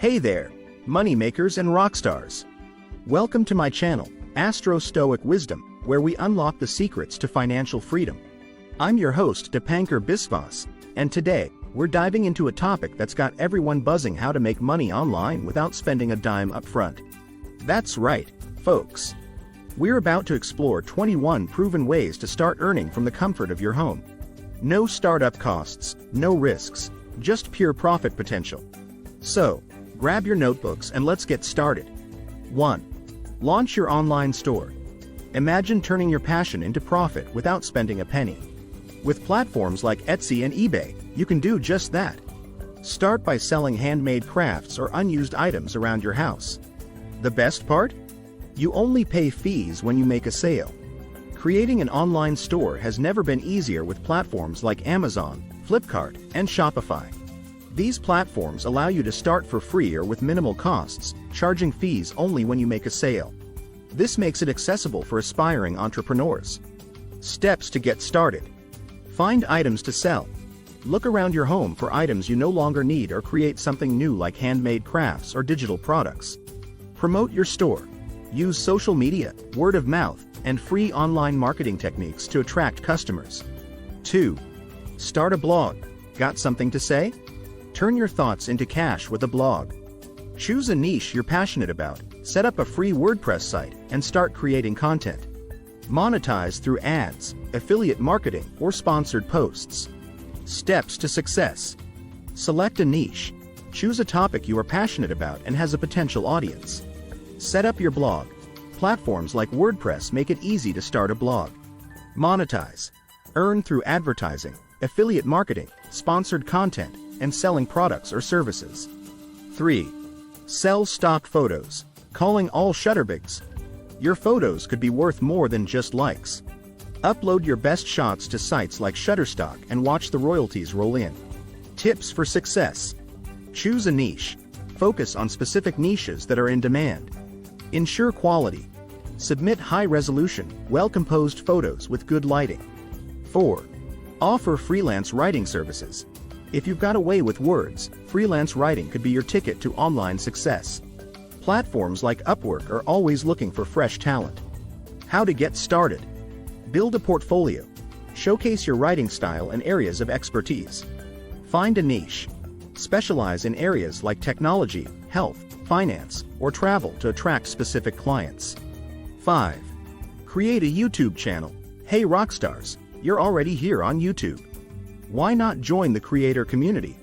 Hey there, moneymakers and rock stars. Welcome to my channel, Astro Stoic Wisdom, where we unlock the secrets to financial freedom. I'm your host, Dipankar Biswas, and today, we're diving into a topic that's got everyone buzzing: how to make money online without spending a dime upfront. That's right, folks. We're about to explore 21 proven ways to start earning from the comfort of your home. No startup costs, no risks, just pure profit potential. So, grab your notebooks and let's get started. 1. Launch your online store. Imagine turning your passion into profit without spending a penny. With platforms like Etsy and eBay, you can do just that. Start by selling handmade crafts or unused items around your house. The best part? You only pay fees when you make a sale. Creating an online store has never been easier with platforms like Amazon, Flipkart, and Shopify. These platforms allow you to start for free or with minimal costs, charging fees only when you make a sale. This makes it accessible for aspiring entrepreneurs. Steps to get started. Find items to sell. Look around your home for items you no longer need or create something new like handmade crafts or digital products. Promote your store. Use social media, word of mouth, and free online marketing techniques to attract customers. 2. Start a blog. Got something to say? Turn your thoughts into cash with a blog. Choose a niche you're passionate about, set up a free WordPress site, and start creating content. Monetize through ads, affiliate marketing, or sponsored posts. Steps to success. Select a niche. Choose a topic you are passionate about and has a potential audience. Set up your blog. Platforms like WordPress make it easy to start a blog. Monetize. Earn through advertising, affiliate marketing, sponsored content, and selling products or services. 3. Sell stock photos. Calling all Shutterbigs. Your photos could be worth more than just likes. Upload your best shots to sites like Shutterstock and watch the royalties roll in. Tips for success. Choose a niche. Focus on specific niches that are in demand. Ensure quality. Submit high-resolution, well-composed photos with good lighting. 4. Offer freelance writing services. If you've got a way with words, freelance writing could be your ticket to online success. Platforms like Upwork are always looking for fresh talent. How to get started. Build a portfolio. Showcase your writing style and areas of expertise. Find a niche. Specialize in areas like technology, health, finance, or travel to attract specific clients. 5. Create a YouTube channel. Hey rockstars, you're already here on YouTube. Why not join the creator community?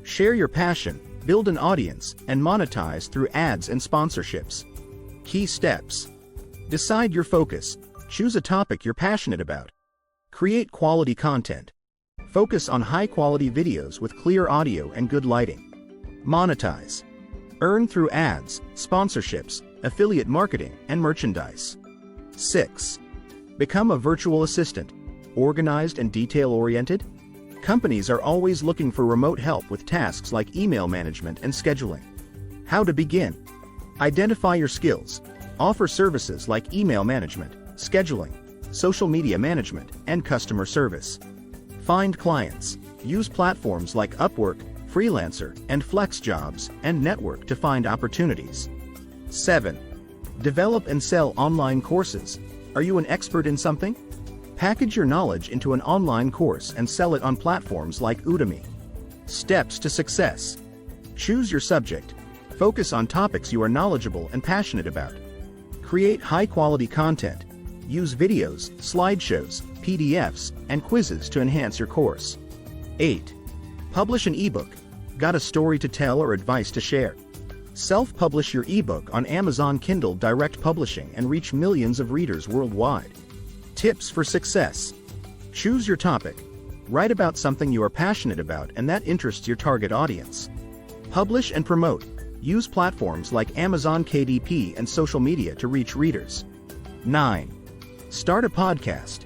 Share your passion, build an audience, and monetize through ads and sponsorships. Key steps. Decide your focus. Choose a topic you're passionate about. Create quality content. Focus on high-quality videos with clear audio and good lighting. Monetize. Earn through ads, sponsorships, affiliate marketing, and merchandise. 6. Become a virtual assistant. Organized and detail-oriented? Companies are always looking for remote help with tasks like email management and scheduling. How to begin? Identify your skills. Offer services like email management, scheduling, social media management, and customer service. Find clients. Use platforms like Upwork, Freelancer, and FlexJobs, and network to find opportunities. 7. Develop and sell online courses. Are you an expert in something? Package your knowledge into an online course and sell it on platforms like Udemy. Steps to success. Choose your subject. Focus on topics you are knowledgeable and passionate about. Create high-quality content. Use videos, slideshows, PDFs, and quizzes to enhance your course. 8. Publish an ebook. Got a story to tell or advice to share? Self-publish your ebook on Amazon Kindle Direct Publishing and reach millions of readers worldwide. Tips for success. Choose your topic. Write about something you are passionate about and that interests your target audience. Publish and promote. Use platforms like Amazon KDP and social media to reach readers. 9. Start a podcast.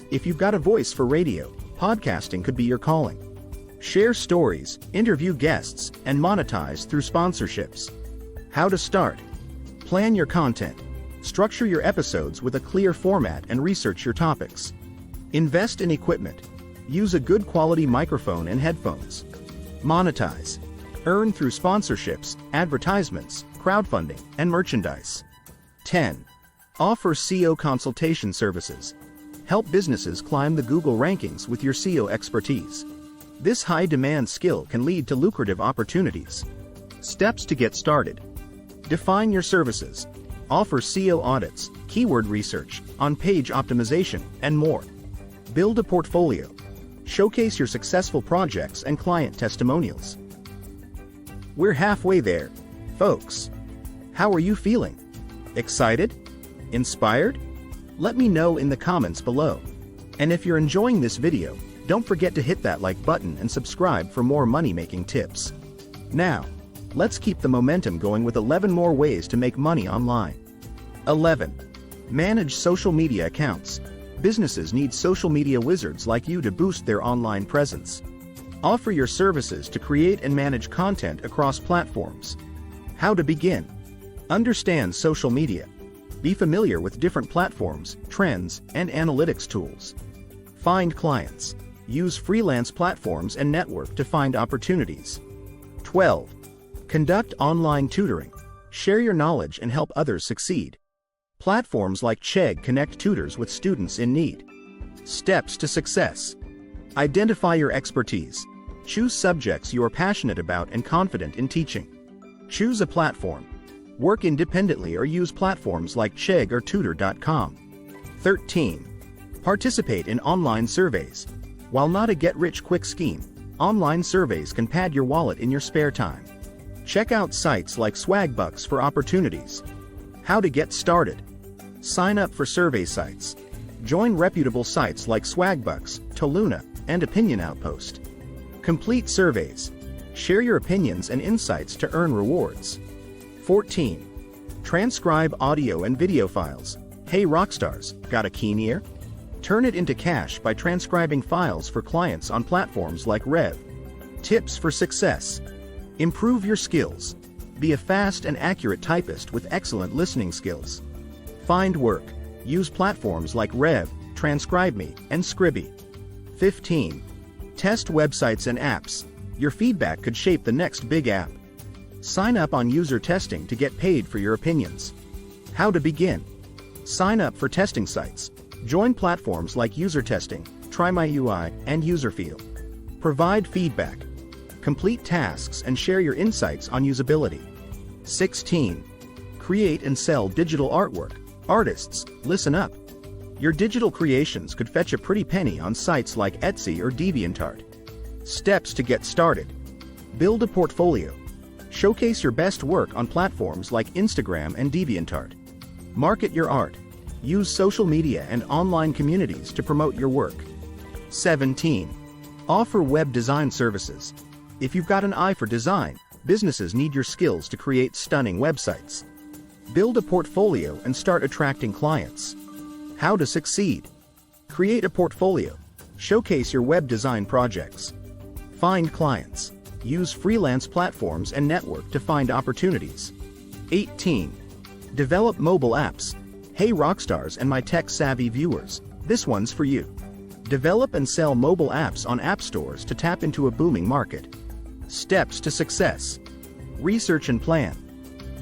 If you've got a voice for radio, podcasting could be your calling. Share stories, interview guests, and monetize through sponsorships. How to start. Plan your content. Structure your episodes with a clear format and research your topics. Invest in equipment. Use a good quality microphone and headphones. Monetize. Earn through sponsorships, advertisements, crowdfunding, and merchandise. 10. Offer SEO consultation services. Help businesses climb the Google rankings with your SEO expertise. This high-demand skill can lead to lucrative opportunities. Steps to get started. Define your services. Offer SEO audits, keyword research, on-page optimization, and more. Build a portfolio. Showcase your successful projects and client testimonials. We're halfway there, folks. How are you feeling? Excited? Inspired? Let me know in the comments below. And if you're enjoying this video, don't forget to hit that like button and subscribe for more money-making tips. Now, let's keep the momentum going with 11 more ways to make money online. 11. Manage social media accounts. Businesses need social media wizards like you to boost their online presence. Offer your services to create and manage content across platforms. How to begin? Understand social media. Be familiar with different platforms, trends, and analytics tools. Find clients. Use freelance platforms and network to find opportunities. 12. Conduct online tutoring. Share your knowledge and help others succeed. Platforms like Chegg connect tutors with students in need. Steps to success. Identify your expertise. Choose subjects you are passionate about and confident in teaching. Choose a platform. Work independently or use platforms like Chegg or Tutor.com. 13. Participate in online surveys. While not a get-rich-quick scheme, online surveys can pad your wallet in your spare time. Check out sites like Swagbucks for opportunities. How to get started. Sign up for survey sites. Join reputable sites like Swagbucks, Toluna, and Opinion Outpost. Complete surveys. Share your opinions and insights to earn rewards. 14. Transcribe audio and video files. Hey rockstars, got a keen ear? Turn it into cash by transcribing files for clients on platforms like Rev. Tips for success. Improve your skills. Be a fast and accurate typist with excellent listening skills. Find work. Use platforms like Rev, TranscribeMe, and Scribby. 15. Test websites and apps. Your feedback could shape the next big app. Sign up on user testing to get paid for your opinions. How to begin. Sign up for testing sites. Join platforms like User Testing, TryMyUI, and Userfeel. Provide feedback. Complete tasks and share your insights on usability. 16. Create and sell digital artwork. Artists, listen up. Your digital creations could fetch a pretty penny on sites like Etsy or DeviantArt. Steps to get started. Build a portfolio. Showcase your best work on platforms like Instagram and DeviantArt. Market your art. Use social media and online communities to promote your work. 17. Offer web design services. If you've got an eye for design, businesses need your skills to create stunning websites. Build a portfolio and start attracting clients. How to succeed. Create a portfolio. Showcase your web design projects. Find clients. Use freelance platforms and network to find opportunities. 18. Develop mobile apps. Hey rockstars and my tech-savvy viewers, this one's for you. Develop and sell mobile apps on app stores to tap into a booming market. Steps to success. Research and plan.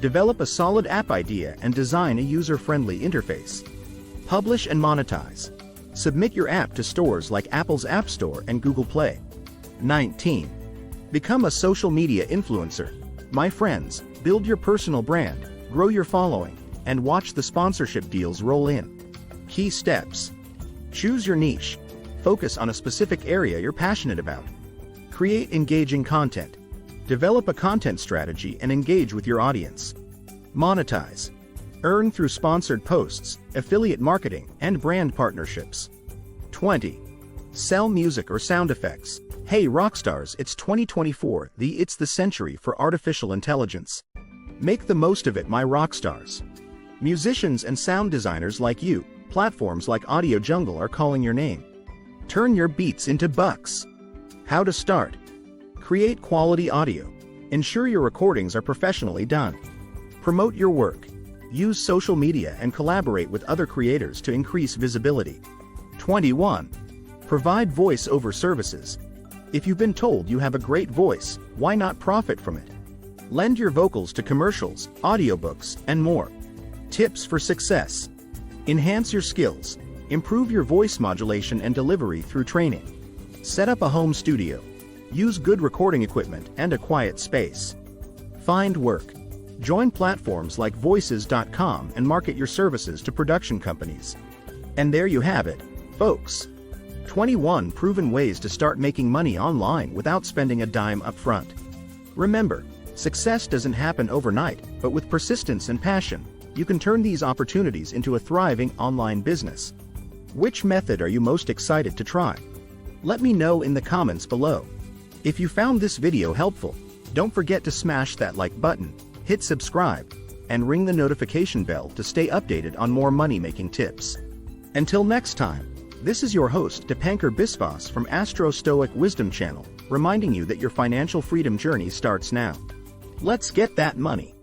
Develop a solid app idea and design a user-friendly interface. Publish and monetize. Submit your app to stores like Apple's App Store and Google Play. 19. Become a social media influencer. My friends, build your personal brand, grow your following, and watch the sponsorship deals roll in. Key steps. Choose your niche. Focus on a specific area you're passionate about. Create engaging content. Develop a content strategy and engage with your audience. Monetize. Earn through sponsored posts, affiliate marketing, and brand partnerships. 20. Sell music or sound effects. Hey rockstars, it's 2024, it's the century for artificial intelligence. Make the most of it, my rockstars. Musicians and sound designers like you, platforms like Audio Jungle are calling your name. Turn your beats into bucks. How to start. Create quality audio. Ensure your recordings are professionally done. Promote your work. Use social media and collaborate with other creators to increase visibility. 21. Provide voice-over services. If you've been told you have a great voice, why not profit from it? Lend your vocals to commercials, audiobooks, and more. Tips for success. Enhance your skills. Improve your voice modulation and delivery through training. Set up a home studio. Use good recording equipment and a quiet space. Find work. Join platforms like voices.com and market your services to production companies. And there you have it, folks. 21 proven ways to start making money online without spending a dime upfront. Remember, success doesn't happen overnight, but with persistence and passion, you can turn these opportunities into a thriving online business. Which method are you most excited to try? Let me know in the comments below. If you found this video helpful, don't forget to smash that like button, hit subscribe, and ring the notification bell to stay updated on more money-making tips. Until next time, this is your host Dipankar Biswas from Astro Stoic Wisdom Channel, reminding you that your financial freedom journey starts now. Let's get that money.